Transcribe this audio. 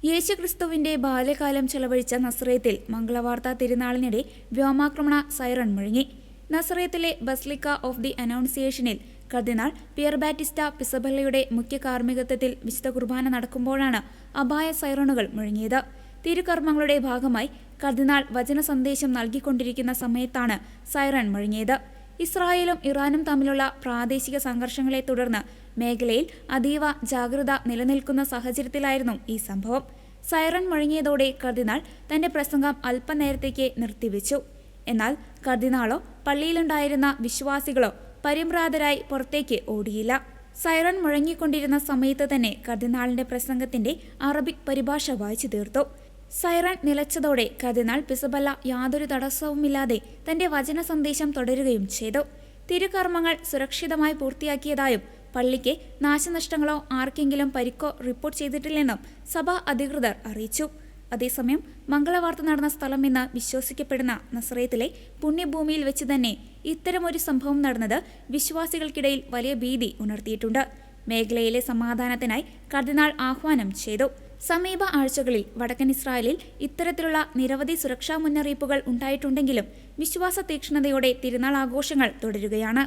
യേശുക്രിസ്തുവിന്റെ ബാല്യകാലം ചെലവഴിച്ച നസറേത്തിൽ മംഗളവാർത്ത തിരുനാളിനിടെ വ്യോമാക്രമണ സൈറൺ മുഴങ്ങി. നസറേത്തിലെ ബസിലിക്ക ഓഫ് ദി അനൗൺസിയേഷനിൽ കർദിനാൾ പിയർ ബാറ്റിസ്റ്റ പിസബല്ലയുടെ മുഖ്യ കാർമ്മികത്വത്തിൽ വിശുദ്ധ കുർബാന നടക്കുമ്പോഴാണ് അപായ സൈറണുകൾ മുഴങ്ങിയത്. തിരുകർമ്മങ്ങളുടെ ഭാഗമായി കർദിനാൾ വചന സന്ദേശം നൽകിക്കൊണ്ടിരിക്കുന്ന സമയത്താണ് സൈറൺ മുഴങ്ങിയത്. ഇസ്രായേലും ഇറാനും തമ്മിലുള്ള പ്രാദേശിക സംഘർഷങ്ങളെ തുടർന്ന് മേഖലയിൽ അതീവ ജാഗ്രത നിലനിൽക്കുന്ന സാഹചര്യത്തിലായിരുന്നു ഈ സംഭവം. സൈറൺ മുഴങ്ങിയതോടെ കർദിനാൾ തന്റെ പ്രസംഗം അല്പനേരത്തേക്ക് നിർത്തിവെച്ചു. എന്നാൽ കർദിനാളോ പള്ളിയിലുണ്ടായിരുന്ന വിശ്വാസികളോ പരിഭ്രാന്തരായി പുറത്തേക്ക് ഓടിയില്ല. സൈറൺ മുഴങ്ങിക്കൊണ്ടിരുന്ന സമയത്ത് തന്നെ കർദിനാളിന്റെ പ്രസംഗത്തിന്റെ അറബിക് പരിഭാഷ വായിച്ചു തീർത്തു. സൈറൺ നിലച്ചതോടെ കർദിനാൾ പിസബല്ല യാതൊരു തടസ്സവുമില്ലാതെ തന്റെ വചന സന്ദേശം തുടരുകയും ചെയ്തു. തിരുകർമ്മങ്ങൾ സുരക്ഷിതമായി പൂർത്തിയാക്കിയതായും പള്ളിക്ക് നാശനഷ്ടങ്ങളോ ആർക്കെങ്കിലും പരിക്കോ റിപ്പോർട്ട് ചെയ്തിട്ടില്ലെന്നും സഭാ അധികൃതർ അറിയിച്ചു. അതേസമയം മംഗളവാർത്ത നടന്ന സ്ഥലമെന്ന് വിശ്വസിക്കപ്പെടുന്ന നസറേത്തിലെ പുണ്യഭൂമിയിൽ വെച്ച് തന്നെ ഇത്തരമൊരു സംഭവം നടന്നത് വിശ്വാസികൾക്കിടയിൽ വലിയ ഭീതി ഉണർത്തിയിട്ടുണ്ട്. മേഖലയിലെ സമാധാനത്തിനായി കർദിനാൾ ആഹ്വാനം ചെയ്തു. സമീപ ആഴ്ചകളിൽ വടക്കൻ ഇസ്രായേലിൽ ഇത്തരത്തിലുള്ള നിരവധി സുരക്ഷാ മുന്നറിയിപ്പുകൾ ഉണ്ടായിട്ടുണ്ടെങ്കിലും വിശ്വാസ തീക്ഷ്ണതയോടെ തിരുനാൾ ആഘോഷങ്ങൾ തുടരുകയാണ്.